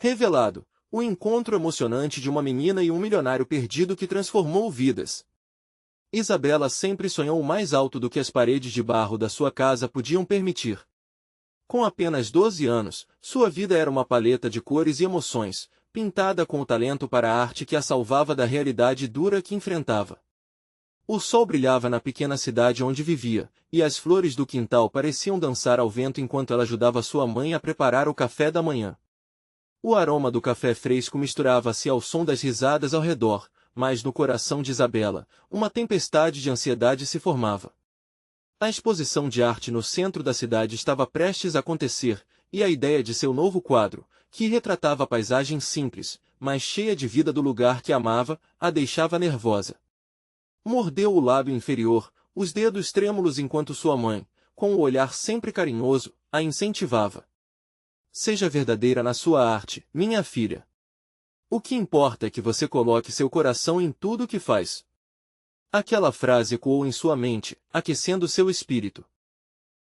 Revelado, o encontro emocionante de uma menina e um milionário perdido que transformou vidas. Isabela sempre sonhou mais alto do que as paredes de barro da sua casa podiam permitir. Com apenas 12 anos, sua vida era uma paleta de cores e emoções, pintada com o talento para a arte que a salvava da realidade dura que enfrentava. O sol brilhava na pequena cidade onde vivia, e as flores do quintal pareciam dançar ao vento enquanto ela ajudava sua mãe a preparar o café da manhã. O aroma do café fresco misturava-se ao som das risadas ao redor, mas no coração de Isabela, uma tempestade de ansiedade se formava. A exposição de arte no centro da cidade estava prestes a acontecer, e a ideia de seu novo quadro, que retratava a paisagem simples, mas cheia de vida do lugar que amava, a deixava nervosa. Mordeu o lábio inferior, os dedos trêmulos enquanto sua mãe, com o olhar sempre carinhoso, a incentivava. Seja verdadeira na sua arte, minha filha. O que importa é que você coloque seu coração em tudo o que faz. Aquela frase ecoou em sua mente, aquecendo seu espírito.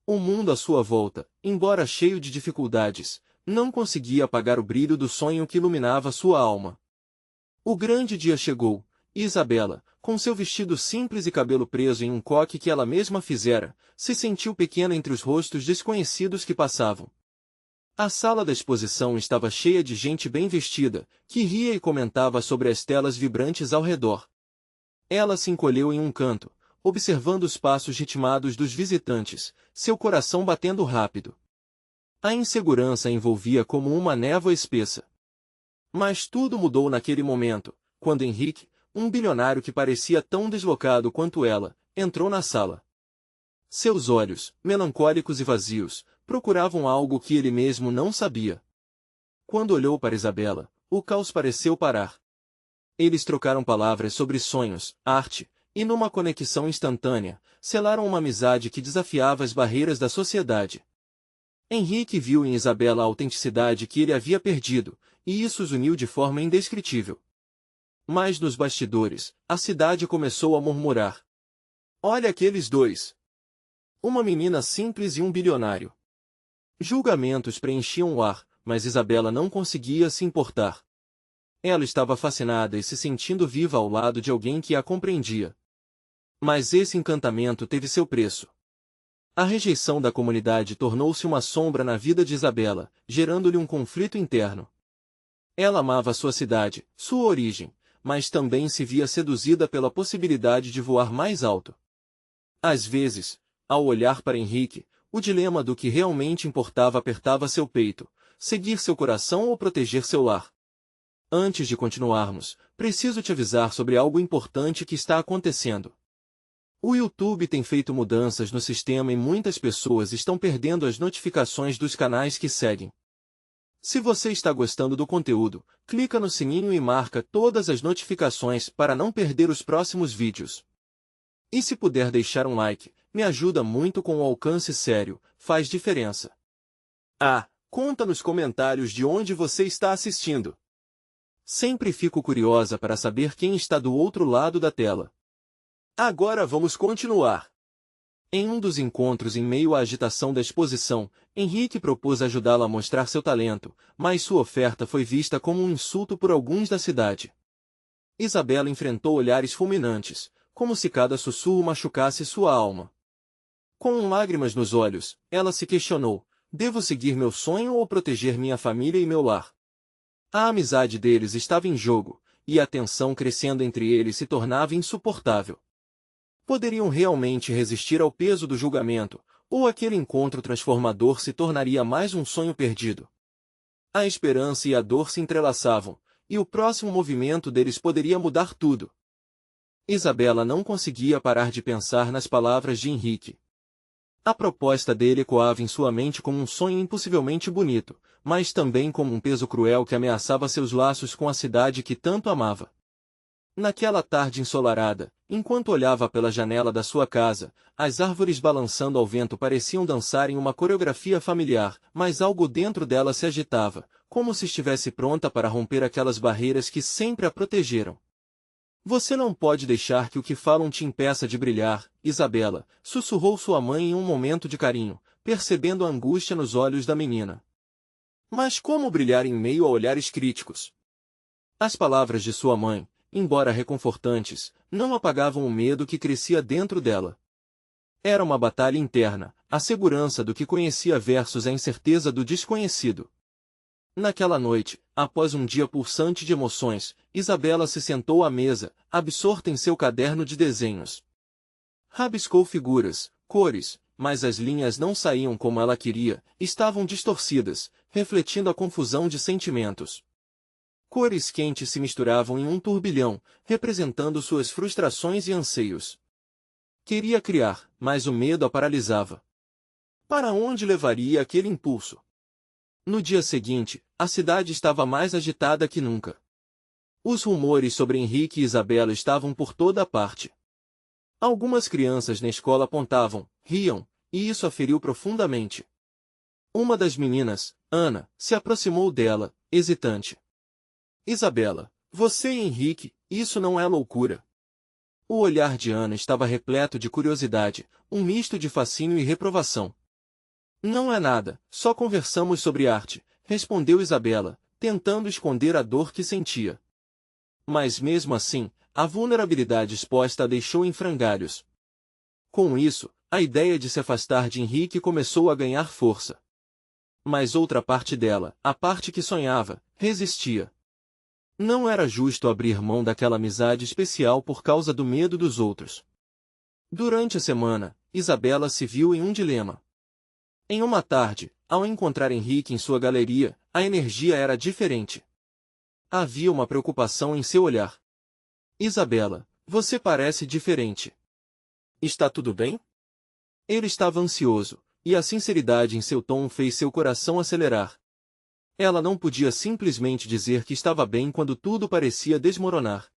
O mundo à sua volta, embora cheio de dificuldades, não conseguia apagar o brilho do sonho que iluminava sua alma. O grande dia chegou, e Isabela, com seu vestido simples e cabelo preso em um coque que ela mesma fizera, se sentiu pequena entre os rostos desconhecidos que passavam. A sala da exposição estava cheia de gente bem vestida, que ria e comentava sobre as telas vibrantes ao redor. Ela se encolheu em um canto, observando os passos ritmados dos visitantes, seu coração batendo rápido. A insegurança a envolvia como uma névoa espessa. Mas tudo mudou naquele momento, quando Henrique, um bilionário que parecia tão deslocado quanto ela, entrou na sala. Seus olhos, melancólicos e vazios, procuravam algo que ele mesmo não sabia. Quando olhou para Isabela, o caos pareceu parar. Eles trocaram palavras sobre sonhos, arte, e numa conexão instantânea, selaram uma amizade que desafiava as barreiras da sociedade. Henrique viu em Isabela a autenticidade que ele havia perdido, e isso os uniu de forma indescritível. Mas nos bastidores, a cidade começou a murmurar. Olha aqueles dois! Uma menina simples e um bilionário. Julgamentos preenchiam o ar, mas Isabela não conseguia se importar. Ela estava fascinada e se sentindo viva ao lado de alguém que a compreendia. Mas esse encantamento teve seu preço. A rejeição da comunidade tornou-se uma sombra na vida de Isabela, gerando-lhe um conflito interno. Ela amava sua cidade, sua origem, mas também se via seduzida pela possibilidade de voar mais alto. Às vezes, ao olhar para Henrique, o dilema do que realmente importava apertava seu peito, seguir seu coração ou proteger seu lar. Antes de continuarmos, preciso te avisar sobre algo importante que está acontecendo. O YouTube tem feito mudanças no sistema e muitas pessoas estão perdendo as notificações dos canais que seguem. Se você está gostando do conteúdo, clica no sininho e marca todas as notificações para não perder os próximos vídeos. E se puder deixar um like, me ajuda muito com o alcance sério, faz diferença. Conta nos comentários de onde você está assistindo. Sempre fico curiosa para saber quem está do outro lado da tela. Agora vamos continuar. Em um dos encontros em meio à agitação da exposição, Henrique propôs ajudá-la a mostrar seu talento, mas sua oferta foi vista como um insulto por alguns da cidade. Isabela enfrentou olhares fulminantes, como se cada sussurro machucasse sua alma. Com lágrimas nos olhos, ela se questionou: devo seguir meu sonho ou proteger minha família e meu lar? A amizade deles estava em jogo, e a tensão crescendo entre eles se tornava insuportável. Poderiam realmente resistir ao peso do julgamento, ou aquele encontro transformador se tornaria mais um sonho perdido? A esperança e a dor se entrelaçavam, e o próximo movimento deles poderia mudar tudo. Isabela não conseguia parar de pensar nas palavras de Henrique. A proposta dele ecoava em sua mente como um sonho impossivelmente bonito, mas também como um peso cruel que ameaçava seus laços com a cidade que tanto amava. Naquela tarde ensolarada, enquanto olhava pela janela da sua casa, as árvores balançando ao vento pareciam dançar em uma coreografia familiar, mas algo dentro dela se agitava, como se estivesse pronta para romper aquelas barreiras que sempre a protegeram. Você não pode deixar que o que falam te impeça de brilhar, Isabela, sussurrou sua mãe em um momento de carinho, percebendo a angústia nos olhos da menina. Mas como brilhar em meio a olhares críticos? As palavras de sua mãe, embora reconfortantes, não apagavam o medo que crescia dentro dela. Era uma batalha interna, a segurança do que conhecia versus a incerteza do desconhecido. Naquela noite, após um dia pulsante de emoções, Isabela se sentou à mesa, absorta em seu caderno de desenhos. Rabiscou figuras, cores, mas as linhas não saíam como ela queria, estavam distorcidas, refletindo a confusão de sentimentos. Cores quentes se misturavam em um turbilhão, representando suas frustrações e anseios. Queria criar, mas o medo a paralisava. Para onde levaria aquele impulso? No dia seguinte, a cidade estava mais agitada que nunca. Os rumores sobre Henrique e Isabela estavam por toda a parte. Algumas crianças na escola apontavam, riam, e isso a feriu profundamente. Uma das meninas, Ana, se aproximou dela, hesitante. Isabela, você e Henrique, isso não é loucura. O olhar de Ana estava repleto de curiosidade, um misto de fascínio e reprovação. Não é nada, só conversamos sobre arte, respondeu Isabela, tentando esconder a dor que sentia. Mas mesmo assim, a vulnerabilidade exposta a deixou em frangalhos. Com isso, a ideia de se afastar de Henrique começou a ganhar força. Mas outra parte dela, a parte que sonhava, resistia. Não era justo abrir mão daquela amizade especial por causa do medo dos outros. Durante a semana, Isabela se viu em um dilema. Em uma tarde, ao encontrar Henrique em sua galeria, a energia era diferente. Havia uma preocupação em seu olhar. Isabela, você parece diferente. Está tudo bem? Ele estava ansioso, e a sinceridade em seu tom fez seu coração acelerar. Ela não podia simplesmente dizer que estava bem quando tudo parecia desmoronar.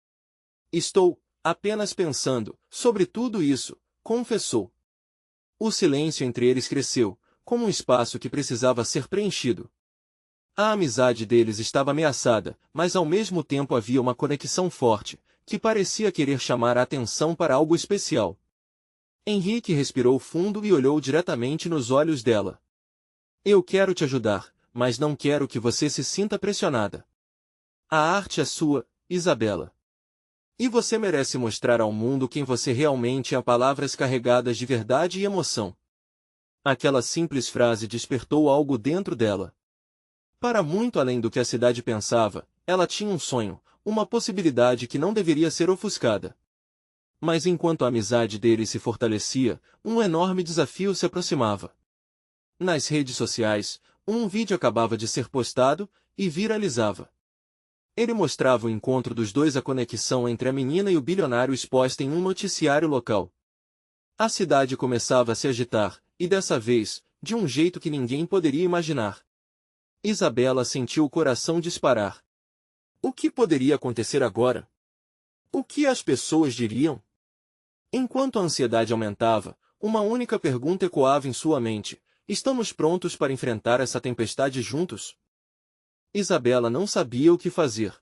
Estou apenas pensando sobre tudo isso, confessou. O silêncio entre eles cresceu, como um espaço que precisava ser preenchido. A amizade deles estava ameaçada, mas ao mesmo tempo havia uma conexão forte, que parecia querer chamar a atenção para algo especial. Henrique respirou fundo e olhou diretamente nos olhos dela. Eu quero te ajudar, mas não quero que você se sinta pressionada. A arte é sua, Isabela. E você merece mostrar ao mundo quem você realmente é, palavras carregadas de verdade e emoção. Aquela simples frase despertou algo dentro dela. Para muito além do que a cidade pensava, ela tinha um sonho, uma possibilidade que não deveria ser ofuscada. Mas enquanto a amizade deles se fortalecia, um enorme desafio se aproximava. Nas redes sociais, um vídeo acabava de ser postado e viralizava. Ele mostrava o encontro dos dois, a conexão entre a menina e o bilionário exposta em um noticiário local. A cidade começava a se agitar, e dessa vez, de um jeito que ninguém poderia imaginar. Isabela sentiu o coração disparar. O que poderia acontecer agora? O que as pessoas diriam? Enquanto a ansiedade aumentava, uma única pergunta ecoava em sua mente: estamos prontos para enfrentar essa tempestade juntos? Isabela não sabia o que fazer.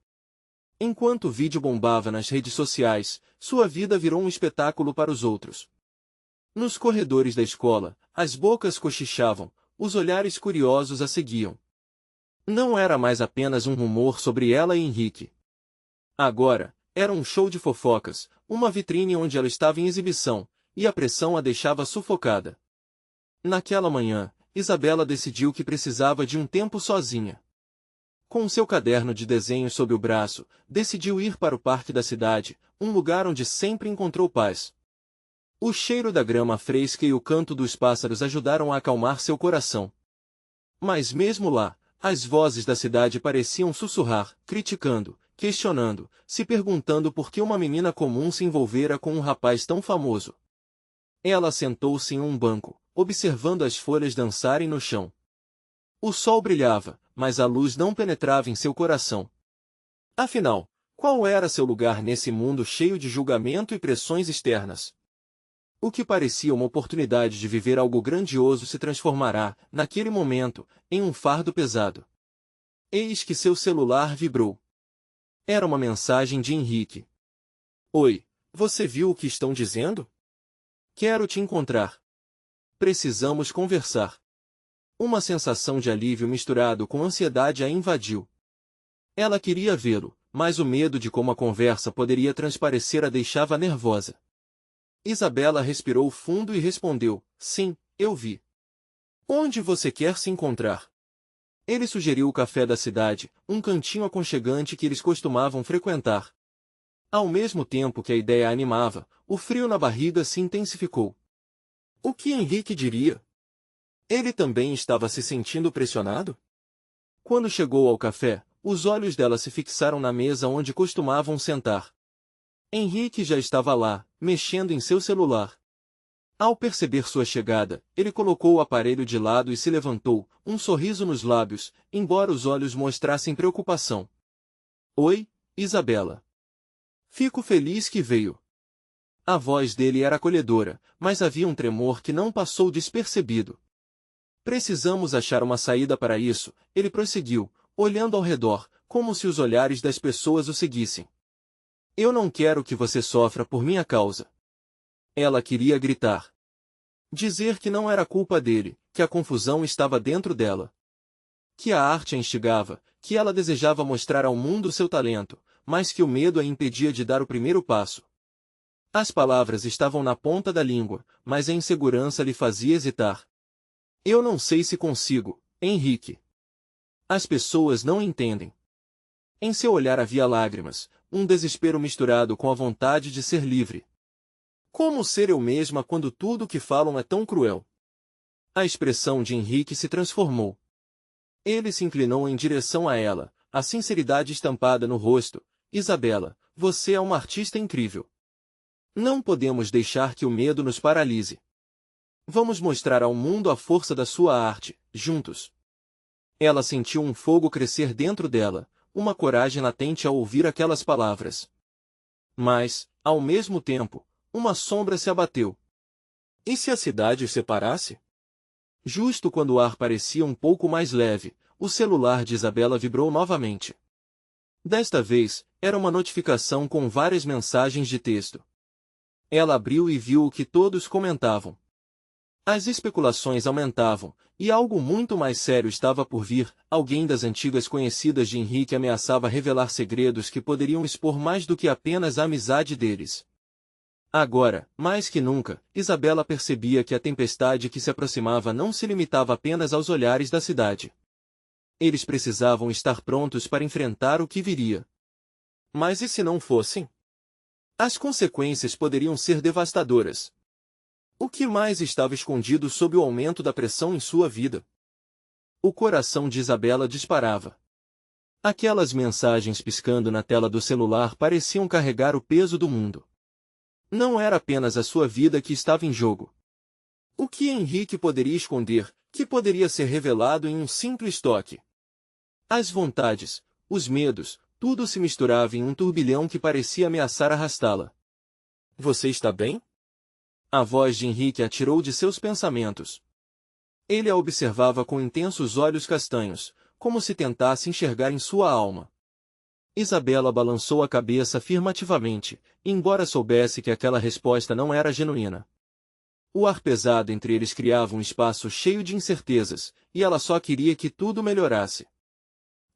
Enquanto o vídeo bombava nas redes sociais, sua vida virou um espetáculo para os outros. Nos corredores da escola, as bocas cochichavam, os olhares curiosos a seguiam. Não era mais apenas um rumor sobre ela e Henrique. Agora, era um show de fofocas, uma vitrine onde ela estava em exibição, e a pressão a deixava sufocada. Naquela manhã, Isabela decidiu que precisava de um tempo sozinha. Com seu caderno de desenhos sob o braço, decidiu ir para o parque da cidade, um lugar onde sempre encontrou paz. O cheiro da grama fresca e o canto dos pássaros ajudaram a acalmar seu coração. Mas mesmo lá, as vozes da cidade pareciam sussurrar, criticando, questionando, se perguntando por que uma menina comum se envolvera com um rapaz tão famoso. Ela sentou-se em um banco, observando as folhas dançarem no chão. O sol brilhava, mas a luz não penetrava em seu coração. Afinal, qual era seu lugar nesse mundo cheio de julgamento e pressões externas? O que parecia uma oportunidade de viver algo grandioso se transformará, naquele momento, em um fardo pesado. Eis que seu celular vibrou. Era uma mensagem de Henrique. Oi, você viu o que estão dizendo? Quero te encontrar. Precisamos conversar. Uma sensação de alívio misturado com ansiedade a invadiu. Ela queria vê-lo, mas o medo de como a conversa poderia transparecer a deixava nervosa. Isabela respirou fundo e respondeu: sim, eu vi. Onde você quer se encontrar? Ele sugeriu o café da cidade, um cantinho aconchegante que eles costumavam frequentar. Ao mesmo tempo que a ideia a animava, o frio na barriga se intensificou. O que Henrique diria? Ele também estava se sentindo pressionado? Quando chegou ao café, os olhos dela se fixaram na mesa onde costumavam sentar. Henrique já estava lá, mexendo em seu celular. Ao perceber sua chegada, ele colocou o aparelho de lado e se levantou, um sorriso nos lábios, embora os olhos mostrassem preocupação. Oi, Isabela. Fico feliz que veio. A voz dele era acolhedora, mas havia um tremor que não passou despercebido. Precisamos achar uma saída para isso, ele prosseguiu, olhando ao redor, como se os olhares das pessoas o seguissem. Eu não quero que você sofra por minha causa. Ela queria gritar. Dizer que não era culpa dele, que a confusão estava dentro dela. Que a arte a instigava, que ela desejava mostrar ao mundo seu talento, mas que o medo a impedia de dar o primeiro passo. As palavras estavam na ponta da língua, mas a insegurança lhe fazia hesitar. Eu não sei se consigo, Henrique. As pessoas não entendem. Em seu olhar havia lágrimas, um desespero misturado com a vontade de ser livre. Como ser eu mesma quando tudo o que falam é tão cruel? A expressão de Henrique se transformou. Ele se inclinou em direção a ela, a sinceridade estampada no rosto. Isabela, você é uma artista incrível. Não podemos deixar que o medo nos paralise. Vamos mostrar ao mundo a força da sua arte, juntos. Ela sentiu um fogo crescer dentro dela, uma coragem latente ao ouvir aquelas palavras. Mas, ao mesmo tempo, uma sombra se abateu. E se a cidade os separasse? Justo quando o ar parecia um pouco mais leve, o celular de Isabela vibrou novamente. Desta vez, era uma notificação com várias mensagens de texto. Ela abriu e viu o que todos comentavam. As especulações aumentavam, e algo muito mais sério estava por vir. Alguém das antigas conhecidas de Henrique ameaçava revelar segredos que poderiam expor mais do que apenas a amizade deles. Agora, mais que nunca, Isabela percebia que a tempestade que se aproximava não se limitava apenas aos olhares da cidade. Eles precisavam estar prontos para enfrentar o que viria. Mas e se não fossem? As consequências poderiam ser devastadoras. O que mais estava escondido sob o aumento da pressão em sua vida? O coração de Isabela disparava. Aquelas mensagens piscando na tela do celular pareciam carregar o peso do mundo. Não era apenas a sua vida que estava em jogo. O que Henrique poderia esconder, que poderia ser revelado em um simples toque? As vontades, os medos, tudo se misturava em um turbilhão que parecia ameaçar arrastá-la. Você está bem? A voz de Henrique a tirou de seus pensamentos. Ele a observava com intensos olhos castanhos, como se tentasse enxergar em sua alma. Isabela balançou a cabeça afirmativamente, embora soubesse que aquela resposta não era genuína. O ar pesado entre eles criava um espaço cheio de incertezas, e ela só queria que tudo melhorasse.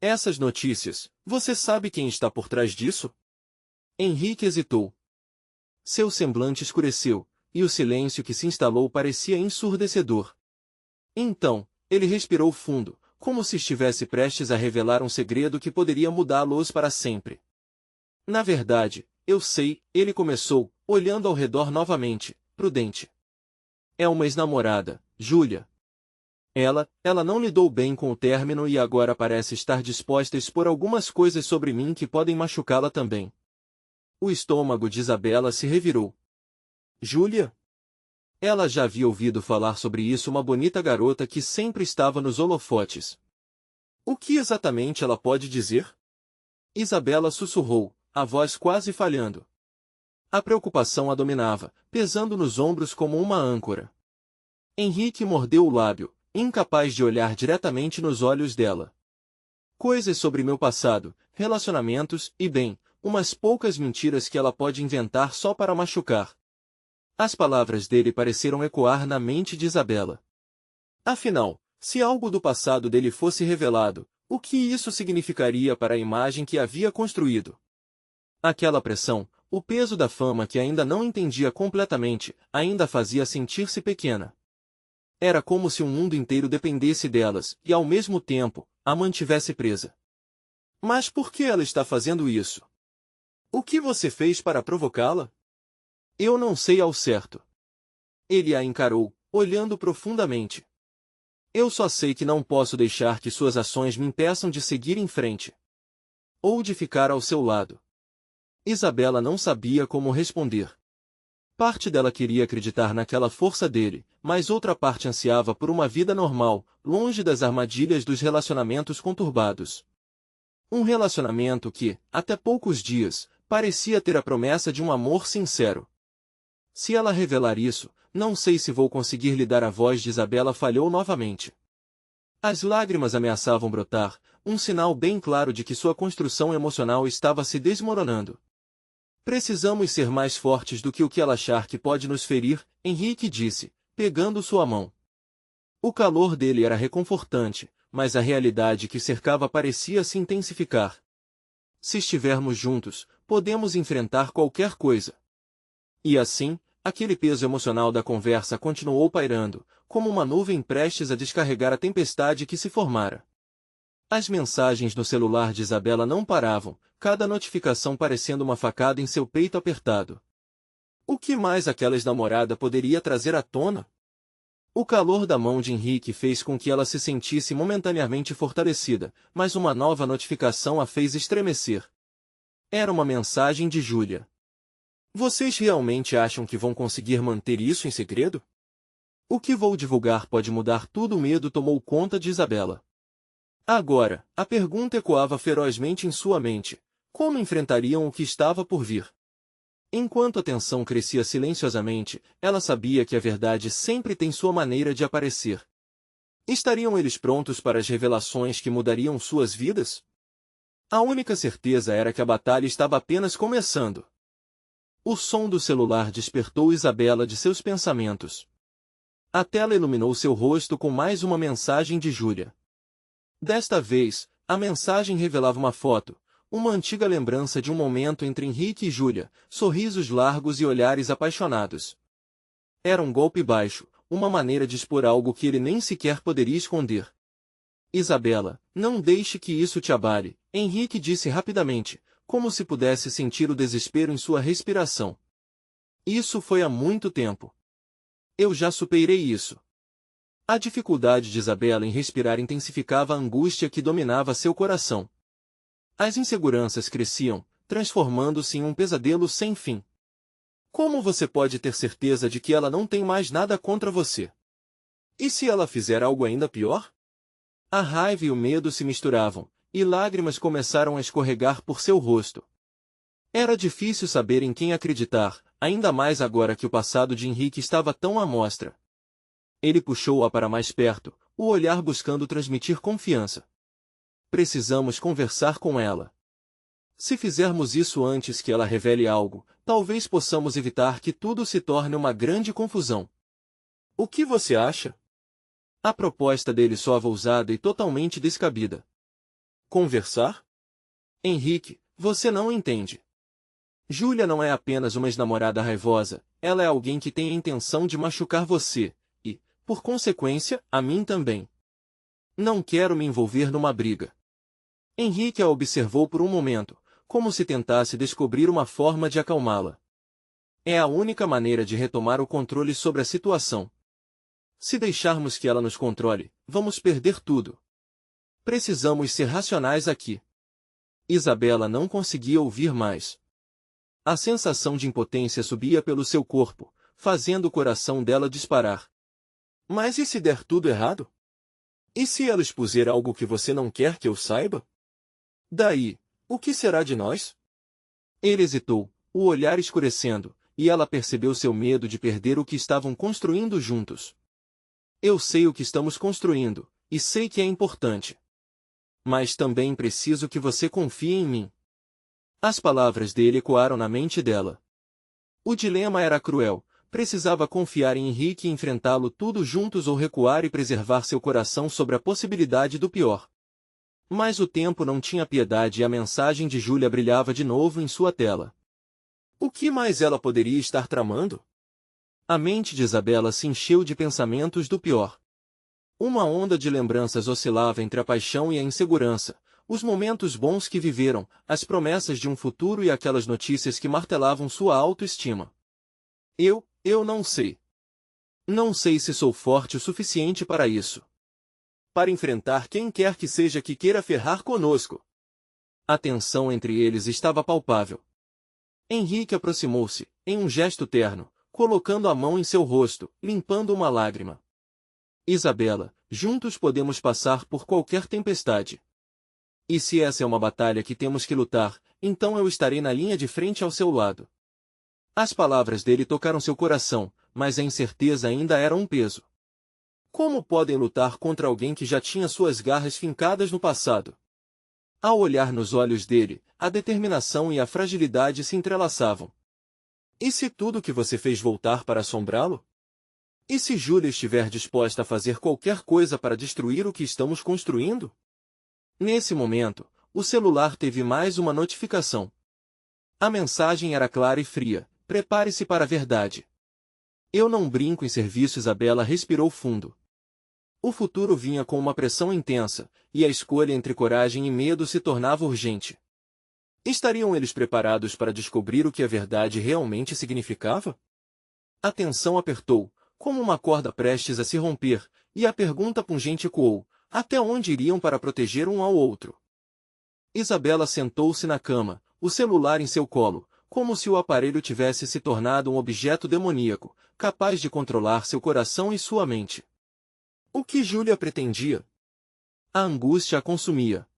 Essas notícias, você sabe quem está por trás disso? Henrique hesitou. Seu semblante escureceu, e o silêncio que se instalou parecia ensurdecedor. Então, ele respirou fundo, como se estivesse prestes a revelar um segredo que poderia mudá-los para sempre. Na verdade, eu sei, ele começou, olhando ao redor novamente, prudente. É uma ex-namorada, Júlia. Ela não lidou bem com o término e agora parece estar disposta a expor algumas coisas sobre mim que podem machucá-la também. O estômago de Isabela se revirou. Júlia? Ela já havia ouvido falar sobre isso, uma bonita garota que sempre estava nos holofotes. O que exatamente ela pode dizer? Isabela sussurrou, a voz quase falhando. A preocupação a dominava, pesando nos ombros como uma âncora. Henrique mordeu o lábio, incapaz de olhar diretamente nos olhos dela. Coisas sobre meu passado, relacionamentos e, bem, umas poucas mentiras que ela pode inventar só para machucar. As palavras dele pareceram ecoar na mente de Isabela. Afinal, Se algo do passado dele fosse revelado, o que isso significaria para a imagem que havia construído? Aquela pressão, o peso da fama que ainda não entendia completamente, ainda fazia sentir-se pequena. Era como se o mundo inteiro dependesse delas, e ao mesmo tempo, a mantivesse presa. Mas por que ela está fazendo isso? O que você fez para provocá-la? Eu não sei ao certo. Ele a encarou, olhando profundamente. Eu só sei que não posso deixar que suas ações me impeçam de seguir em frente. Ou de ficar ao seu lado. Isabela não sabia como responder. Parte dela queria acreditar naquela força dele, mas outra parte ansiava por uma vida normal, longe das armadilhas dos relacionamentos conturbados. Um relacionamento que, até poucos dias, parecia ter a promessa de um amor sincero. Se ela revelar isso, não sei se vou conseguir lidar. A voz de Isabela falhou novamente. As lágrimas ameaçavam brotar, um sinal bem claro de que sua construção emocional estava se desmoronando. Precisamos ser mais fortes do que o que ela achar que pode nos ferir, Henrique disse, pegando sua mão. O calor dele era reconfortante, mas a realidade que cercava parecia se intensificar. Se estivermos juntos, podemos enfrentar qualquer coisa. E assim, aquele peso emocional da conversa continuou pairando, como uma nuvem prestes a descarregar a tempestade que se formara. As mensagens no celular de Isabela não paravam, cada notificação parecendo uma facada em seu peito apertado. O que mais aquela ex-namorada poderia trazer à tona? O calor da mão de Henrique fez com que ela se sentisse momentaneamente fortalecida, mas uma nova notificação a fez estremecer. Era uma mensagem de Júlia. Vocês realmente acham que vão conseguir manter isso em segredo? O que vou divulgar pode mudar tudo. O medo tomou conta de Isabela. Agora, a pergunta ecoava ferozmente em sua mente. Como enfrentariam o que estava por vir? Enquanto a tensão crescia silenciosamente, ela sabia que a verdade sempre tem sua maneira de aparecer. Estariam eles prontos para as revelações que mudariam suas vidas? A única certeza era que a batalha estava apenas começando. O som do celular despertou Isabela de seus pensamentos. A tela iluminou seu rosto com mais uma mensagem de Júlia. Desta vez, a mensagem revelava uma foto, uma antiga lembrança de um momento entre Henrique e Júlia, sorrisos largos e olhares apaixonados. Era um golpe baixo, uma maneira de expor algo que ele nem sequer poderia esconder. Isabela, não deixe que isso te abale, Henrique disse rapidamente, como se pudesse sentir o desespero em sua respiração. Isso foi há muito tempo. Eu já superei isso. A dificuldade de Isabela em respirar intensificava a angústia que dominava seu coração. As inseguranças cresciam, transformando-se em um pesadelo sem fim. Como você pode ter certeza de que ela não tem mais nada contra você? E se ela fizer algo ainda pior? A raiva e o medo se misturavam, e lágrimas começaram a escorregar por seu rosto. Era difícil saber em quem acreditar, ainda mais agora que o passado de Henrique estava tão à mostra. Ele puxou-a para mais perto, o olhar buscando transmitir confiança. Precisamos conversar com ela. Se fizermos isso antes que ela revele algo, talvez possamos evitar que tudo se torne uma grande confusão. O que você acha? A proposta dele soava ousada e totalmente descabida. Conversar? Henrique, você não entende. Júlia não é apenas uma ex-namorada raivosa, ela é alguém que tem a intenção de machucar você. Por consequência, a mim também. Não quero me envolver numa briga. Henrique a observou por um momento, como se tentasse descobrir uma forma de acalmá-la. É a única maneira de retomar o controle sobre a situação. Se deixarmos que ela nos controle, vamos perder tudo. Precisamos ser racionais aqui. Isabela não conseguia ouvir mais. A sensação de impotência subia pelo seu corpo, fazendo o coração dela disparar. Mas e se der tudo errado? E se ela expuser algo que você não quer que eu saiba? Daí, o que será de nós? Ele hesitou, o olhar escurecendo, e ela percebeu seu medo de perder o que estavam construindo juntos. Eu sei o que estamos construindo, e sei que é importante. Mas também preciso que você confie em mim. As palavras dele ecoaram na mente dela. O dilema era cruel, precisava confiar em Henrique e enfrentá-lo tudo juntos ou recuar e preservar seu coração sobre a possibilidade do pior. Mas o tempo não tinha piedade e a mensagem de Júlia brilhava de novo em sua tela. O que mais ela poderia estar tramando? A mente de Isabela se encheu de pensamentos do pior. Uma onda de lembranças oscilava entre a paixão e a insegurança, os momentos bons que viveram, as promessas de um futuro e aquelas notícias que martelavam sua autoestima. Eu não sei. Não sei se sou forte o suficiente para isso. Para enfrentar quem quer que seja que queira ferrar conosco. A tensão entre eles estava palpável. Henrique aproximou-se, em um gesto terno, colocando a mão em seu rosto, limpando uma lágrima. Isabela, juntos podemos passar por qualquer tempestade. E se essa é uma batalha que temos que lutar, então eu estarei na linha de frente ao seu lado. As palavras dele tocaram seu coração, mas a incerteza ainda era um peso. Como podem lutar contra alguém que já tinha suas garras fincadas no passado? Ao olhar nos olhos dele, a determinação e a fragilidade se entrelaçavam. E se tudo que você fez voltar para assombrá-lo? E se Júlia estiver disposta a fazer qualquer coisa para destruir o que estamos construindo? Nesse momento, o celular teve mais uma notificação. A mensagem era clara e fria: prepare-se para a verdade. Eu não brinco em serviço. Isabela respirou fundo. O futuro vinha com uma pressão intensa, e a escolha entre coragem e medo se tornava urgente. Estariam eles preparados para descobrir o que a verdade realmente significava? A tensão apertou, como uma corda prestes a se romper, e a pergunta pungente ecoou: até onde iriam para proteger um ao outro? Isabela sentou-se na cama, o celular em seu colo, como se o aparelho tivesse se tornado um objeto demoníaco, capaz de controlar seu coração e sua mente. O que Júlia pretendia? A angústia a consumia.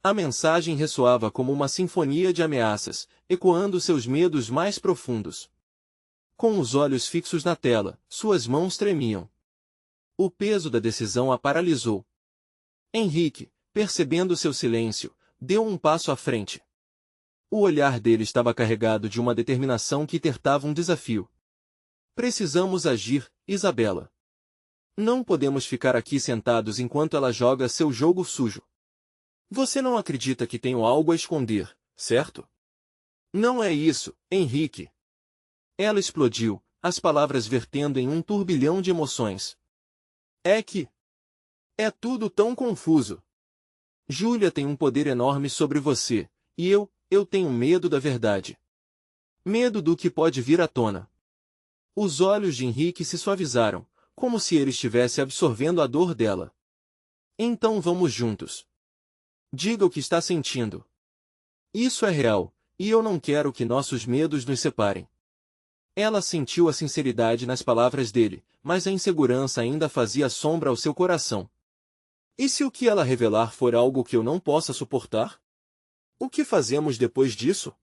A mensagem ressoava como uma sinfonia de ameaças, ecoando seus medos mais profundos. Com os olhos fixos na tela, suas mãos tremiam. O peso da decisão a paralisou. Henrique, percebendo seu silêncio, deu um passo à frente. O olhar dele estava carregado de uma determinação que tentava um desafio. Precisamos agir, Isabela. Não podemos ficar aqui sentados enquanto ela joga seu jogo sujo. Você não acredita que tenho algo a esconder, certo? Não é isso, Henrique. Ela explodiu, as palavras vertendo em um turbilhão de emoções. É tudo tão confuso. Júlia tem um poder enorme sobre você, e eu tenho medo da verdade. Medo do que pode vir à tona. Os olhos de Henrique se suavizaram, como se ele estivesse absorvendo a dor dela. Então vamos juntos. Diga o que está sentindo. Isso é real, e eu não quero que nossos medos nos separem. Ela sentiu a sinceridade nas palavras dele, mas a insegurança ainda fazia sombra ao seu coração. E se o que ela revelar for algo que eu não possa suportar? O que fazemos depois disso?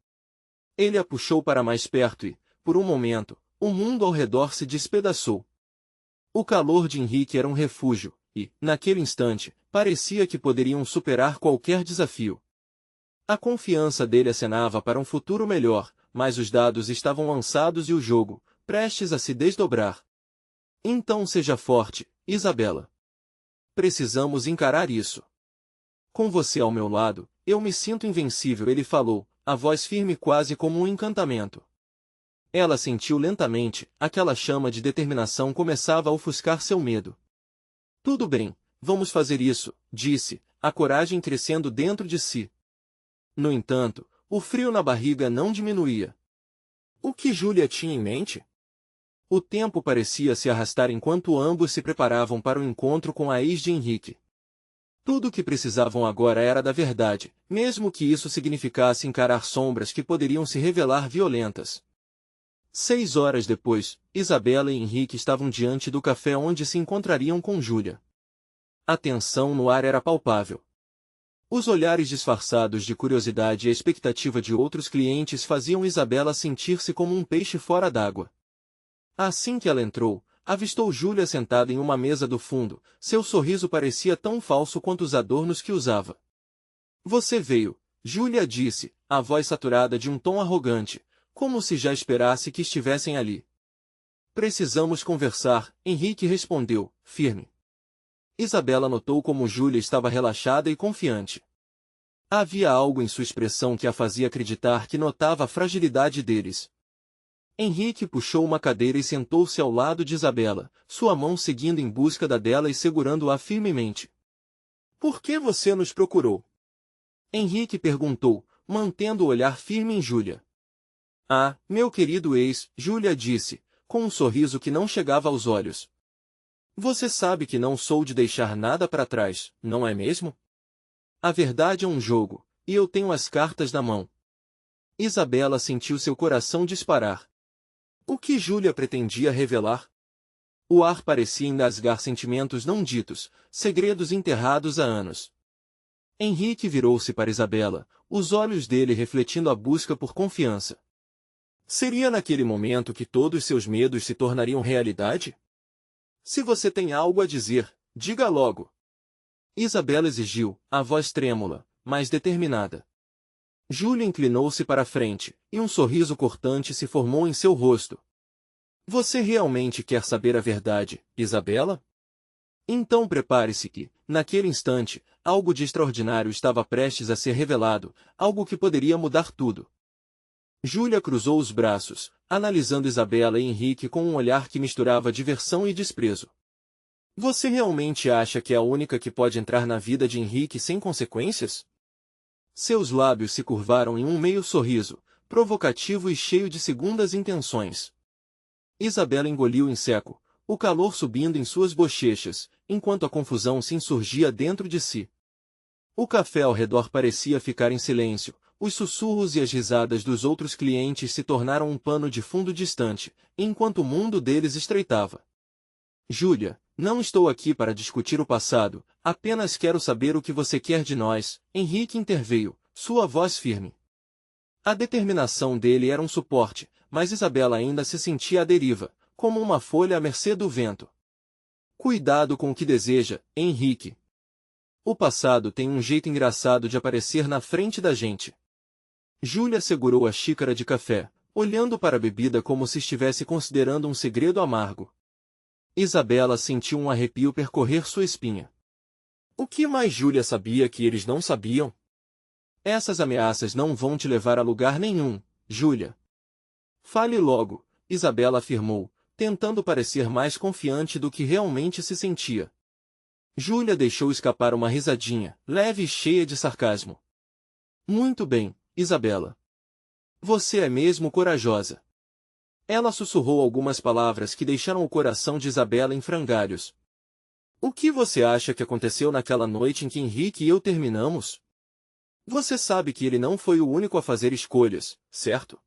Ele a puxou para mais perto e, por um momento, o mundo ao redor se despedaçou. O calor de Henrique era um refúgio, e, naquele instante, parecia que poderiam superar qualquer desafio. A confiança dele acenava para um futuro melhor, mas os dados estavam lançados e o jogo, prestes a se desdobrar. Então seja forte, Isabela. Precisamos encarar isso. Com você ao meu lado, eu me sinto invencível, ele falou, a voz firme quase como um encantamento. Ela sentiu lentamente, aquela chama de determinação começava a ofuscar seu medo. Tudo bem, vamos fazer isso, disse, a coragem crescendo dentro de si. No entanto, o frio na barriga não diminuía. O que Júlia tinha em mente? O tempo parecia se arrastar enquanto ambos se preparavam para o encontro com a ex de Henrique. Tudo o que precisavam agora era da verdade, mesmo que isso significasse encarar sombras que poderiam se revelar violentas. 6 horas depois, Isabela e Henrique estavam diante do café onde se encontrariam com Júlia. A tensão no ar era palpável. Os olhares disfarçados de curiosidade e a expectativa de outros clientes faziam Isabela sentir-se como um peixe fora d'água. Assim que ela entrou, avistou Júlia sentada em uma mesa do fundo, seu sorriso parecia tão falso quanto os adornos que usava. Você veio, Júlia disse, a voz saturada de um tom arrogante, como se já esperasse que estivessem ali. Precisamos conversar, Henrique respondeu, firme. Isabela notou como Júlia estava relaxada e confiante. Havia algo em sua expressão que a fazia acreditar que notava a fragilidade deles. Henrique puxou uma cadeira e sentou-se ao lado de Isabela, sua mão seguindo em busca da dela e segurando-a firmemente. Por que você nos procurou? Henrique perguntou, mantendo o olhar firme em Júlia. Ah, meu querido ex, Júlia disse, com um sorriso que não chegava aos olhos. Você sabe que não sou de deixar nada para trás, não é mesmo? A verdade é um jogo, e eu tenho as cartas na mão. Isabela sentiu seu coração disparar. O que Júlia pretendia revelar? O ar parecia engasgar sentimentos não ditos, segredos enterrados há anos. Henrique virou-se para Isabela, os olhos dele refletindo a busca por confiança. Seria naquele momento que todos seus medos se tornariam realidade? Se você tem algo a dizer, diga logo. Isabela exigiu, a voz trêmula, mas determinada. Júlia inclinou-se para a frente, e um sorriso cortante se formou em seu rosto. Você realmente quer saber a verdade, Isabela? Então prepare-se que, naquele instante, algo de extraordinário estava prestes a ser revelado, algo que poderia mudar tudo. Júlia cruzou os braços, analisando Isabela e Henrique com um olhar que misturava diversão e desprezo. Você realmente acha que é a única que pode entrar na vida de Henrique sem consequências? Seus lábios se curvaram em um meio sorriso, provocativo e cheio de segundas intenções. Isabela engoliu em seco, o calor subindo em suas bochechas, enquanto a confusão se insurgia dentro de si. O café ao redor parecia ficar em silêncio, os sussurros e as risadas dos outros clientes se tornaram um pano de fundo distante, enquanto o mundo deles estreitava. Júlia, não estou aqui para discutir o passado, apenas quero saber o que você quer de nós, Henrique interveio, sua voz firme. A determinação dele era um suporte, mas Isabela ainda se sentia à deriva, como uma folha à mercê do vento. Cuidado com o que deseja, Henrique. O passado tem um jeito engraçado de aparecer na frente da gente. Júlia segurou a xícara de café, olhando para a bebida como se estivesse considerando um segredo amargo. Isabela sentiu um arrepio percorrer sua espinha. O que mais Júlia sabia que eles não sabiam? Essas ameaças não vão te levar a lugar nenhum, Júlia. Fale logo, Isabela afirmou, tentando parecer mais confiante do que realmente se sentia. Júlia deixou escapar uma risadinha, leve e cheia de sarcasmo. Muito bem, Isabela. Você é mesmo corajosa. Ela sussurrou algumas palavras que deixaram o coração de Isabela em frangalhos. O que você acha que aconteceu naquela noite em que Henrique e eu terminamos? Você sabe que ele não foi o único a fazer escolhas, certo?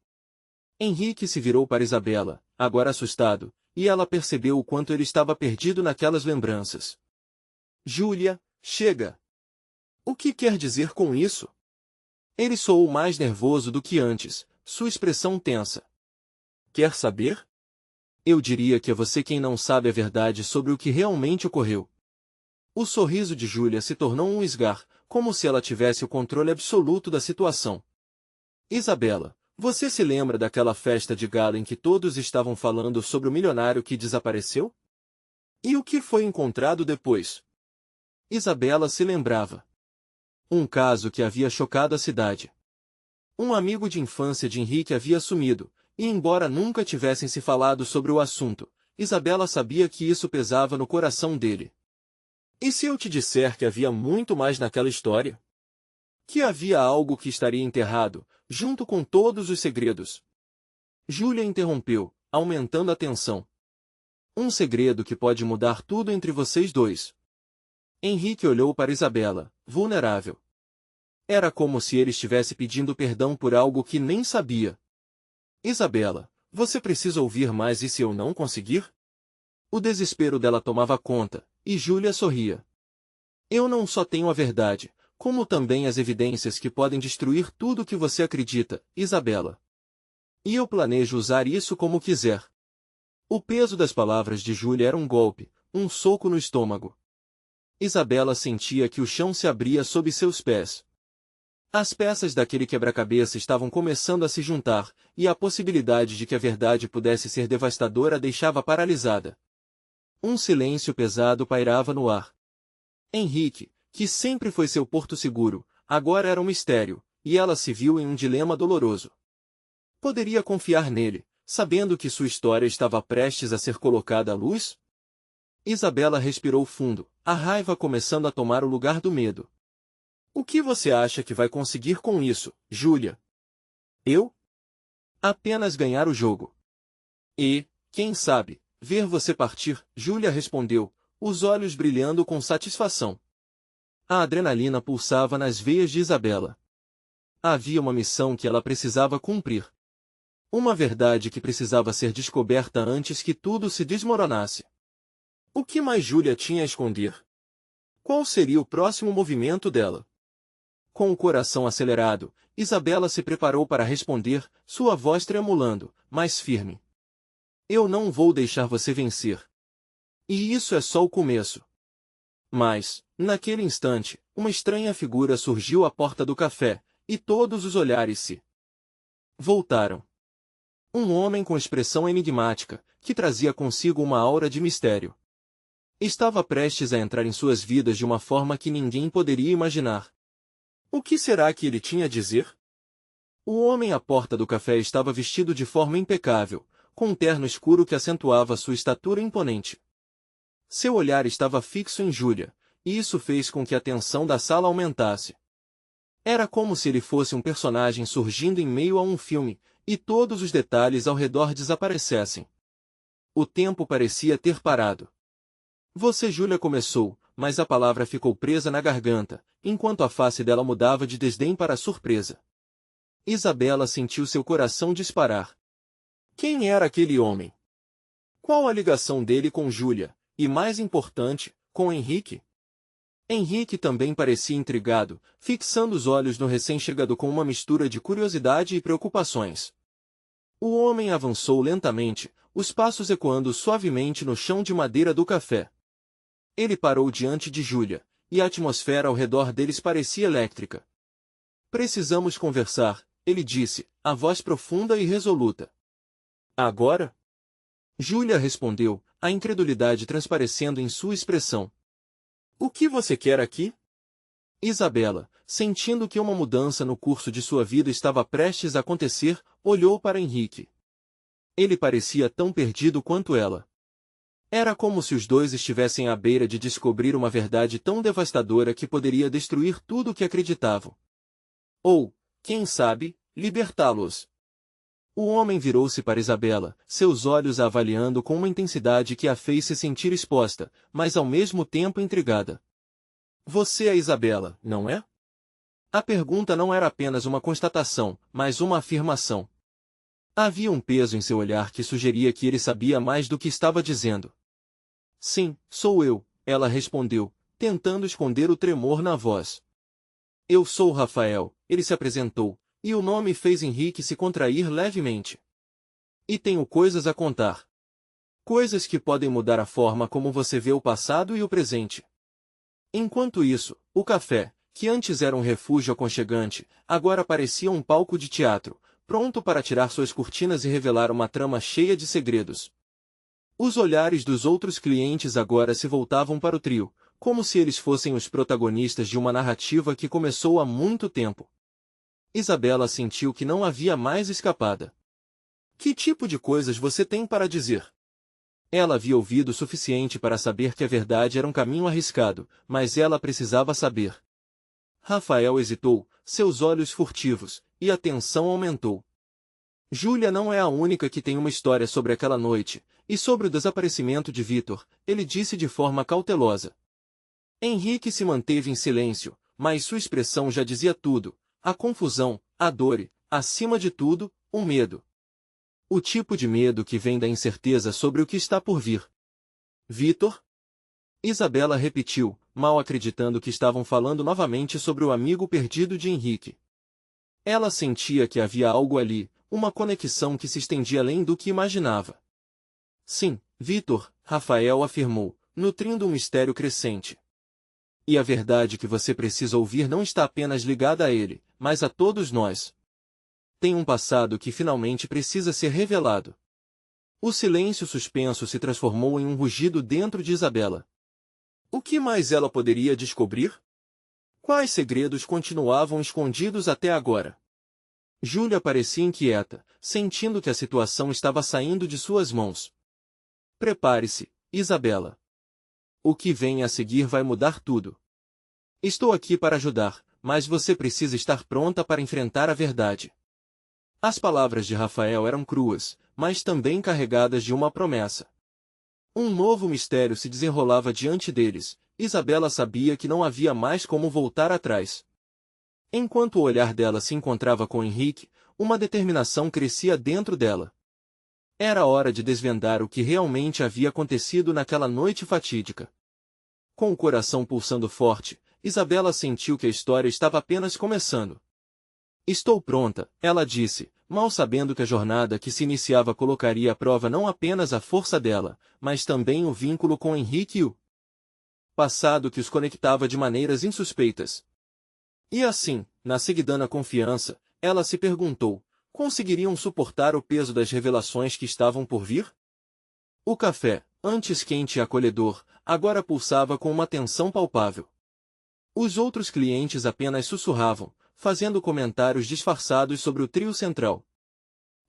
Henrique se virou para Isabela, agora assustado, e ela percebeu o quanto ele estava perdido naquelas lembranças. Júlia, chega! O que quer dizer com isso? Ele soou mais nervoso do que antes, sua expressão tensa. Quer saber? Eu diria que é você quem não sabe a verdade sobre o que realmente ocorreu. O sorriso de Júlia se tornou um esgar, como se ela tivesse o controle absoluto da situação. Isabela, você se lembra daquela festa de gala em que todos estavam falando sobre o milionário que desapareceu? E o que foi encontrado depois? Isabela se lembrava. Um caso que havia chocado a cidade. Um amigo de infância de Henrique havia sumido, e embora nunca tivessem se falado sobre o assunto, Isabela sabia que isso pesava no coração dele. E se eu te disser que havia muito mais naquela história? Que havia algo que estaria enterrado, junto com todos os segredos? Júlia interrompeu, aumentando a tensão. Um segredo que pode mudar tudo entre vocês dois. Henrique olhou para Isabela, vulnerável. Era como se ele estivesse pedindo perdão por algo que nem sabia. Isabela, você precisa ouvir mais e se eu não conseguir? O desespero dela tomava conta, e Júlia sorria. Eu não só tenho a verdade, como também as evidências que podem destruir tudo o que você acredita, Isabela. E eu planejo usar isso como quiser. O peso das palavras de Júlia era um golpe, um soco no estômago. Isabela sentia que o chão se abria sob seus pés. As peças daquele quebra-cabeça estavam começando a se juntar, e a possibilidade de que a verdade pudesse ser devastadora a deixava paralisada. Um silêncio pesado pairava no ar. Henrique, que sempre foi seu porto seguro, agora era um mistério, e ela se viu em um dilema doloroso. Poderia confiar nele, sabendo que sua história estava prestes a ser colocada à luz? Isabela respirou fundo, a raiva começando a tomar o lugar do medo. O que você acha que vai conseguir com isso, Júlia? Eu? Apenas ganhar o jogo. E, quem sabe, ver você partir, Júlia respondeu, os olhos brilhando com satisfação. A adrenalina pulsava nas veias de Isabela. Havia uma missão que ela precisava cumprir. Uma verdade que precisava ser descoberta antes que tudo se desmoronasse. O que mais Júlia tinha a esconder? Qual seria o próximo movimento dela? Com o coração acelerado, Isabela se preparou para responder, sua voz tremulando, mas firme. Eu não vou deixar você vencer. E isso é só o começo. Mas, naquele instante, uma estranha figura surgiu à porta do café, e todos os olhares se voltaram. Um homem com expressão enigmática, que trazia consigo uma aura de mistério. Estava prestes a entrar em suas vidas de uma forma que ninguém poderia imaginar. O que será que ele tinha a dizer? O homem à porta do café estava vestido de forma impecável, com um terno escuro que acentuava sua estatura imponente. Seu olhar estava fixo em Júlia, e isso fez com que a tensão da sala aumentasse. Era como se ele fosse um personagem surgindo em meio a um filme, e todos os detalhes ao redor desaparecessem. O tempo parecia ter parado. Você, Júlia, começou, mas a palavra ficou presa na garganta, enquanto a face dela mudava de desdém para surpresa. Isabela sentiu seu coração disparar. Quem era aquele homem? Qual a ligação dele com Júlia, e mais importante, com Henrique? Henrique também parecia intrigado, fixando os olhos no recém-chegado com uma mistura de curiosidade e preocupações. O homem avançou lentamente, os passos ecoando suavemente no chão de madeira do café. Ele parou diante de Júlia, e a atmosfera ao redor deles parecia elétrica. Precisamos conversar, ele disse, a voz profunda e resoluta. Agora? Júlia respondeu, a incredulidade transparecendo em sua expressão. O que você quer aqui? Isabela, sentindo que uma mudança no curso de sua vida estava prestes a acontecer, olhou para Henrique. Ele parecia tão perdido quanto ela. Era como se os dois estivessem à beira de descobrir uma verdade tão devastadora que poderia destruir tudo o que acreditavam. Ou, quem sabe, libertá-los. O homem virou-se para Isabela, seus olhos a avaliando com uma intensidade que a fez se sentir exposta, mas ao mesmo tempo intrigada. Você é Isabela, não é? A pergunta não era apenas uma constatação, mas uma afirmação. Havia um peso em seu olhar que sugeria que ele sabia mais do que estava dizendo. Sim, sou eu, ela respondeu, tentando esconder o tremor na voz. Eu sou Rafael, ele se apresentou, e o nome fez Henrique se contrair levemente. E tenho coisas a contar. Coisas que podem mudar a forma como você vê o passado e o presente. Enquanto isso, o café, que antes era um refúgio aconchegante, agora parecia um palco de teatro, pronto para tirar suas cortinas e revelar uma trama cheia de segredos. Os olhares dos outros clientes agora se voltavam para o trio, como se eles fossem os protagonistas de uma narrativa que começou há muito tempo. Isabela sentiu que não havia mais escapada. Que tipo de coisas você tem para dizer? Ela havia ouvido o suficiente para saber que a verdade era um caminho arriscado, mas ela precisava saber. Rafael hesitou, seus olhos furtivos, e a tensão aumentou. Júlia não é a única que tem uma história sobre aquela noite, e sobre o desaparecimento de Vitor, ele disse de forma cautelosa. Henrique se manteve em silêncio, mas sua expressão já dizia tudo, a confusão, a dor e, acima de tudo, o medo. O tipo de medo que vem da incerteza sobre o que está por vir. Vitor? Isabela repetiu, mal acreditando que estavam falando novamente sobre o amigo perdido de Henrique. Ela sentia que havia algo ali, uma conexão que se estendia além do que imaginava. Sim, Vitor, Rafael afirmou, nutrindo um mistério crescente. E a verdade que você precisa ouvir não está apenas ligada a ele, mas a todos nós. Tem um passado que finalmente precisa ser revelado. O silêncio suspenso se transformou em um rugido dentro de Isabela. O que mais ela poderia descobrir? Quais segredos continuavam escondidos até agora? Júlia parecia inquieta, sentindo que a situação estava saindo de suas mãos. Prepare-se, Isabela. O que vem a seguir vai mudar tudo. Estou aqui para ajudar, mas você precisa estar pronta para enfrentar a verdade. As palavras de Rafael eram cruas, mas também carregadas de uma promessa. Um novo mistério se desenrolava diante deles. Isabela sabia que não havia mais como voltar atrás. Enquanto o olhar dela se encontrava com Henrique, uma determinação crescia dentro dela. Era hora de desvendar o que realmente havia acontecido naquela noite fatídica. Com o coração pulsando forte, Isabela sentiu que a história estava apenas começando. Estou pronta, ela disse, mal sabendo que a jornada que se iniciava colocaria à prova não apenas a força dela, mas também o vínculo com Henrique e o passado que os conectava de maneiras insuspeitas. E assim, na seguidana confiança, ela se perguntou, conseguiriam suportar o peso das revelações que estavam por vir? O café, antes quente e acolhedor, agora pulsava com uma tensão palpável. Os outros clientes apenas sussurravam, fazendo comentários disfarçados sobre o trio central.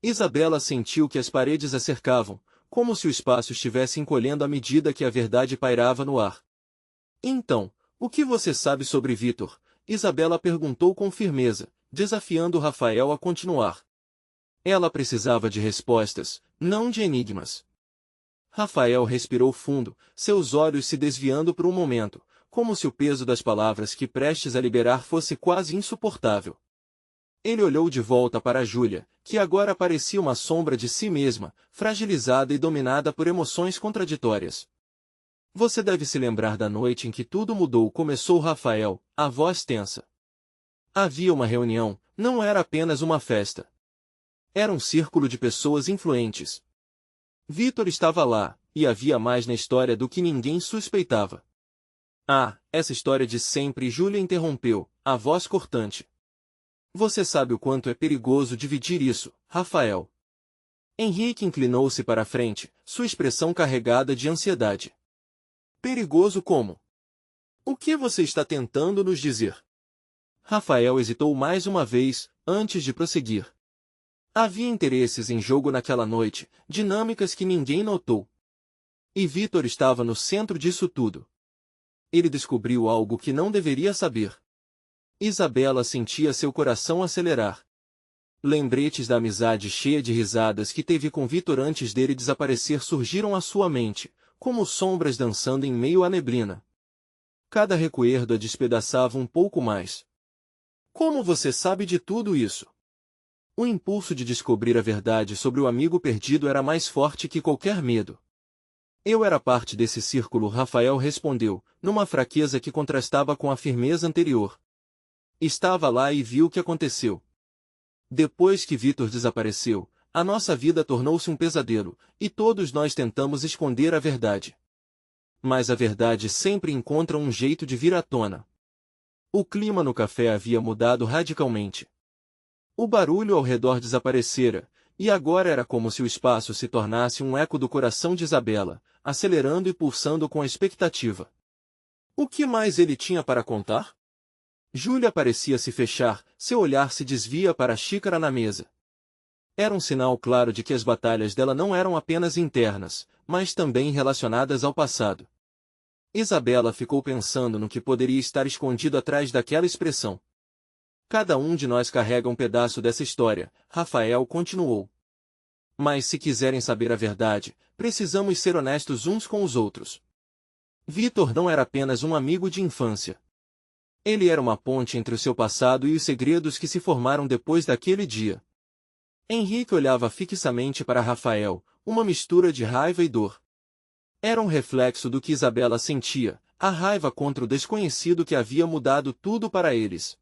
Isabela sentiu que as paredes a cercavam, como se o espaço estivesse encolhendo à medida que a verdade pairava no ar. Então, o que você sabe sobre Vitor? Isabela perguntou com firmeza, desafiando Rafael a continuar. Ela precisava de respostas, não de enigmas. Rafael respirou fundo, seus olhos se desviando por um momento, como se o peso das palavras que prestes a liberar fosse quase insuportável. Ele olhou de volta para Júlia, que agora parecia uma sombra de si mesma, fragilizada e dominada por emoções contraditórias. Você deve se lembrar da noite em que tudo mudou, começou Rafael, a voz tensa. Havia uma reunião, não era apenas uma festa. Era um círculo de pessoas influentes. Vitor estava lá, e havia mais na história do que ninguém suspeitava. Ah, essa história de sempre, Júlia interrompeu, a voz cortante. Você sabe o quanto é perigoso dividir isso, Rafael. Henrique inclinou-se para a frente, sua expressão carregada de ansiedade. Perigoso como? O que você está tentando nos dizer? Rafael hesitou mais uma vez, antes de prosseguir. Havia interesses em jogo naquela noite, dinâmicas que ninguém notou. E Vitor estava no centro disso tudo. Ele descobriu algo que não deveria saber. Isabela sentia seu coração acelerar. Lembretes da amizade cheia de risadas que teve com Vitor antes dele desaparecer surgiram à sua mente, como sombras dançando em meio à neblina. Cada recuerdo a despedaçava um pouco mais. Como você sabe de tudo isso? O impulso de descobrir a verdade sobre o amigo perdido era mais forte que qualquer medo. Eu era parte desse círculo, Rafael respondeu, numa fraqueza que contrastava com a firmeza anterior. Estava lá e viu o que aconteceu. Depois que Vitor desapareceu, a nossa vida tornou-se um pesadelo, e todos nós tentamos esconder a verdade. Mas a verdade sempre encontra um jeito de vir à tona. O clima no café havia mudado radicalmente. O barulho ao redor desaparecera, e agora era como se o espaço se tornasse um eco do coração de Isabela, acelerando e pulsando com a expectativa. O que mais ele tinha para contar? Júlia parecia se fechar, seu olhar se desvia para a xícara na mesa. Era um sinal claro de que as batalhas dela não eram apenas internas, mas também relacionadas ao passado. Isabela ficou pensando no que poderia estar escondido atrás daquela expressão. Cada um de nós carrega um pedaço dessa história, Rafael continuou. Mas se quiserem saber a verdade, precisamos ser honestos uns com os outros. Vitor não era apenas um amigo de infância. Ele era uma ponte entre o seu passado e os segredos que se formaram depois daquele dia. Henrique olhava fixamente para Rafael, uma mistura de raiva e dor. Era um reflexo do que Isabela sentia, a raiva contra o desconhecido que havia mudado tudo para eles.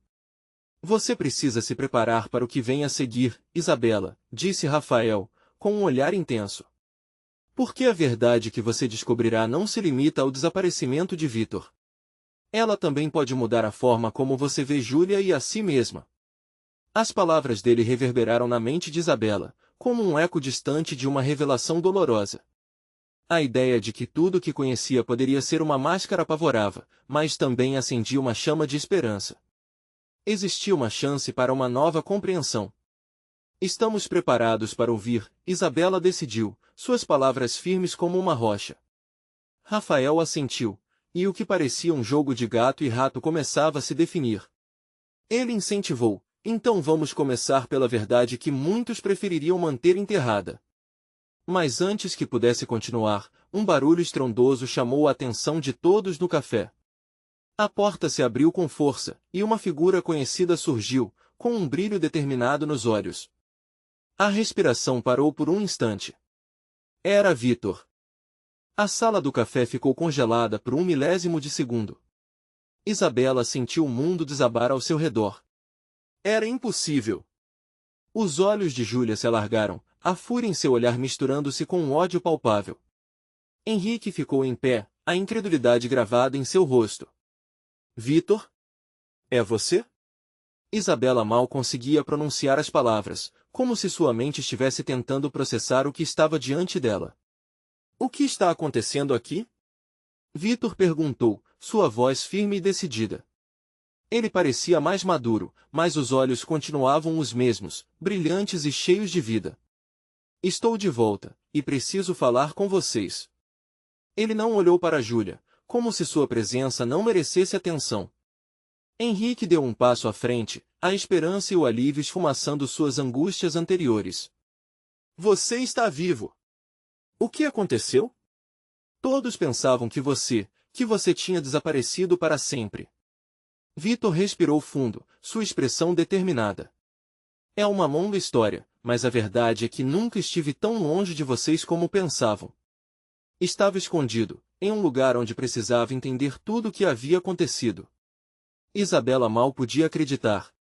Você precisa se preparar para o que vem a seguir, Isabela, disse Rafael, com um olhar intenso. Porque a verdade que você descobrirá não se limita ao desaparecimento de Vitor. Ela também pode mudar a forma como você vê Júlia e a si mesma. As palavras dele reverberaram na mente de Isabela, como um eco distante de uma revelação dolorosa. A ideia de que tudo o que conhecia poderia ser uma máscara apavorava, mas também acendia uma chama de esperança. Existia uma chance para uma nova compreensão. Estamos preparados para ouvir, Isabela decidiu, suas palavras firmes como uma rocha. Rafael assentiu, e o que parecia um jogo de gato e rato começava a se definir. Ele incentivou, então vamos começar pela verdade que muitos prefeririam manter enterrada. Mas antes que pudesse continuar, um barulho estrondoso chamou a atenção de todos no café. A porta se abriu com força, e uma figura conhecida surgiu, com um brilho determinado nos olhos. A respiração parou por um instante. Era Vitor. A sala do café ficou congelada por um milésimo de segundo. Isabela sentiu o mundo desabar ao seu redor. Era impossível. Os olhos de Júlia se alargaram, a fúria em seu olhar misturando-se com um ódio palpável. Henrique ficou em pé, a incredulidade gravada em seu rosto. Vitor? É você? Isabela mal conseguia pronunciar as palavras, como se sua mente estivesse tentando processar o que estava diante dela. O que está acontecendo aqui? Vitor perguntou, sua voz firme e decidida. Ele parecia mais maduro, mas os olhos continuavam os mesmos, brilhantes e cheios de vida. Estou de volta, e preciso falar com vocês. Ele não olhou para Júlia, como se sua presença não merecesse atenção. Henrique deu um passo à frente, a esperança e o alívio esfumaçando suas angústias anteriores. Você está vivo! O que aconteceu? Todos pensavam que você tinha desaparecido para sempre. Vitor respirou fundo, sua expressão determinada. É uma longa história, mas a verdade é que nunca estive tão longe de vocês como pensavam. Estava escondido, em um lugar onde precisava entender tudo o que havia acontecido. Isabela mal podia acreditar.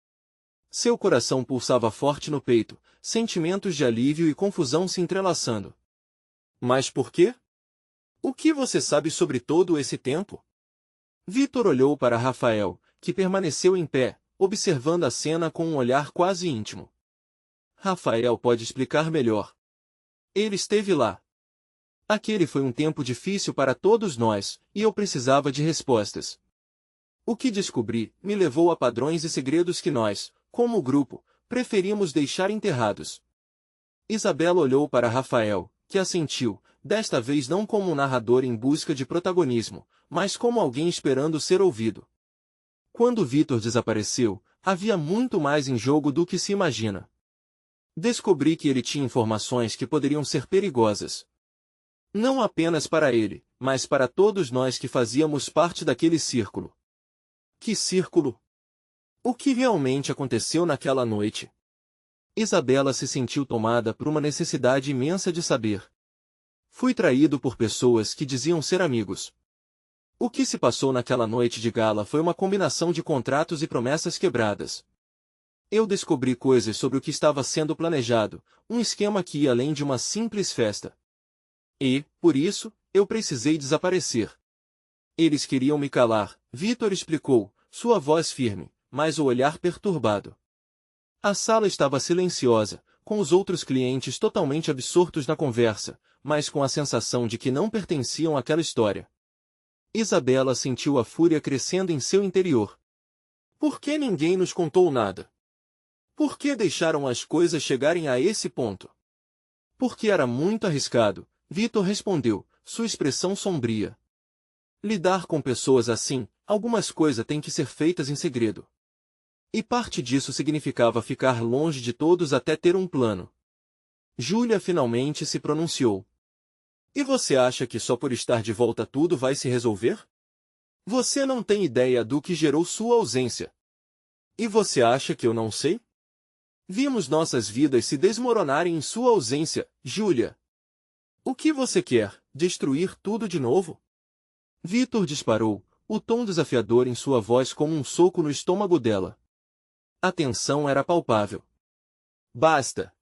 Seu coração pulsava forte no peito, sentimentos de alívio e confusão se entrelaçando. Mas por quê? O que você sabe sobre todo esse tempo? Vitor olhou para Rafael, que permaneceu em pé, observando a cena com um olhar quase íntimo. Rafael pode explicar melhor. Ele esteve lá. Aquele foi um tempo difícil para todos nós, e eu precisava de respostas. O que descobri me levou a padrões e segredos que nós, como grupo, preferimos deixar enterrados. Isabela olhou para Rafael, que assentiu, desta vez não como um narrador em busca de protagonismo, mas como alguém esperando ser ouvido. Quando Vitor desapareceu, havia muito mais em jogo do que se imagina. Descobri que ele tinha informações que poderiam ser perigosas. Não apenas para ele, mas para todos nós que fazíamos parte daquele círculo. Que círculo? O que realmente aconteceu naquela noite? Isabela se sentiu tomada por uma necessidade imensa de saber. Fui traído por pessoas que diziam ser amigos. O que se passou naquela noite de gala foi uma combinação de contratos e promessas quebradas. Eu descobri coisas sobre o que estava sendo planejado, um esquema que ia além de uma simples festa. E, por isso, eu precisei desaparecer. Eles queriam me calar, Vitor explicou, sua voz firme, mas o olhar perturbado. A sala estava silenciosa, com os outros clientes totalmente absortos na conversa, mas com a sensação de que não pertenciam àquela história. Isabela sentiu a fúria crescendo em seu interior. Por que ninguém nos contou nada? Por que deixaram as coisas chegarem a esse ponto? Porque era muito arriscado, Vitor respondeu, sua expressão sombria. Lidar com pessoas assim, algumas coisas têm que ser feitas em segredo. E parte disso significava ficar longe de todos até ter um plano. Júlia finalmente se pronunciou. E você acha que só por estar de volta tudo vai se resolver? Você não tem ideia do que gerou sua ausência. E você acha que eu não sei? Vimos nossas vidas se desmoronarem em sua ausência, Júlia. O que você quer? Destruir tudo de novo? Vitor disparou, o tom desafiador em sua voz como um soco no estômago dela. A tensão era palpável. Basta!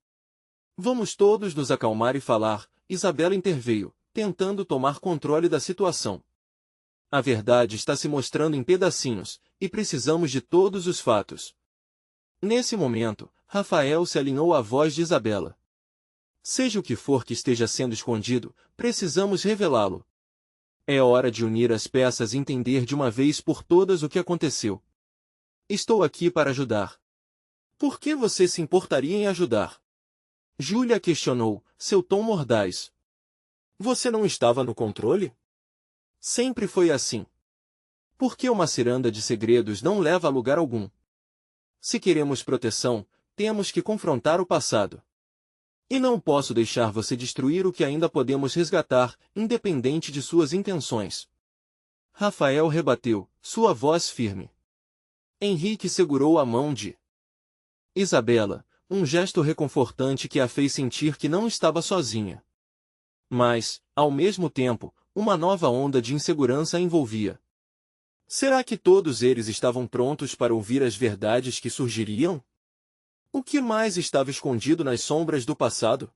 Vamos todos nos acalmar e falar, Isabela interveio, tentando tomar controle da situação. A verdade está se mostrando em pedacinhos, e precisamos de todos os fatos. Nesse momento, Rafael se alinhou à voz de Isabela. Seja o que for que esteja sendo escondido, precisamos revelá-lo. É hora de unir as peças e entender de uma vez por todas o que aconteceu. Estou aqui para ajudar. Por que você se importaria em ajudar? Júlia questionou, seu tom mordaz. Você não estava no controle? Sempre foi assim. Por que uma ciranda de segredos não leva a lugar algum? Se queremos proteção, temos que confrontar o passado. E não posso deixar você destruir o que ainda podemos resgatar, independente de suas intenções. Rafael rebateu, sua voz firme. Henrique segurou a mão de Isabela, um gesto reconfortante que a fez sentir que não estava sozinha. Mas, ao mesmo tempo, uma nova onda de insegurança a envolvia. Será que todos eles estavam prontos para ouvir as verdades que surgiriam? O que mais estava escondido nas sombras do passado?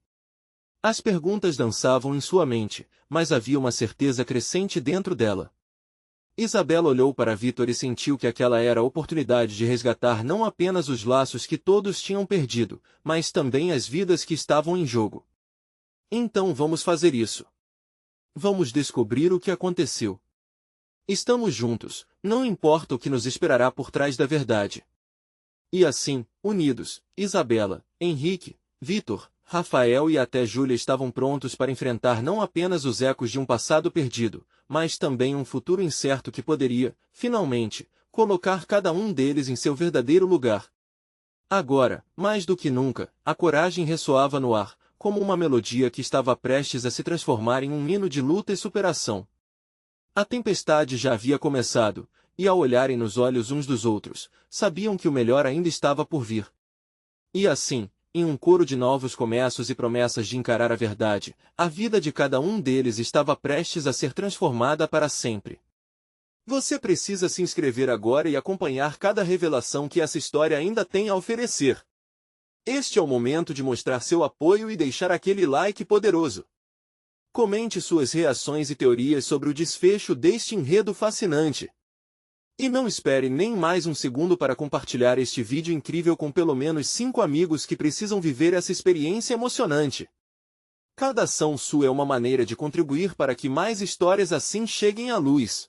As perguntas dançavam em sua mente, mas havia uma certeza crescente dentro dela. Isabela olhou para Vitor e sentiu que aquela era a oportunidade de resgatar não apenas os laços que todos tinham perdido, mas também as vidas que estavam em jogo. Então vamos fazer isso. Vamos descobrir o que aconteceu. Estamos juntos, não importa o que nos esperará por trás da verdade. E assim, unidos, Isabela, Henrique, Vitor, Rafael e até Júlia estavam prontos para enfrentar não apenas os ecos de um passado perdido, mas também um futuro incerto que poderia, finalmente, colocar cada um deles em seu verdadeiro lugar. Agora, mais do que nunca, a coragem ressoava no ar, como uma melodia que estava prestes a se transformar em um hino de luta e superação. A tempestade já havia começado, e ao olharem nos olhos uns dos outros, sabiam que o melhor ainda estava por vir. E assim, em um coro de novos começos e promessas de encarar a verdade, a vida de cada um deles estava prestes a ser transformada para sempre. Você precisa se inscrever agora e acompanhar cada revelação que essa história ainda tem a oferecer. Este é o momento de mostrar seu apoio e deixar aquele like poderoso. Comente suas reações e teorias sobre o desfecho deste enredo fascinante. E não espere nem mais um segundo para compartilhar este vídeo incrível com pelo menos 5 amigos que precisam viver essa experiência emocionante. Cada ação sua é uma maneira de contribuir para que mais histórias assim cheguem à luz.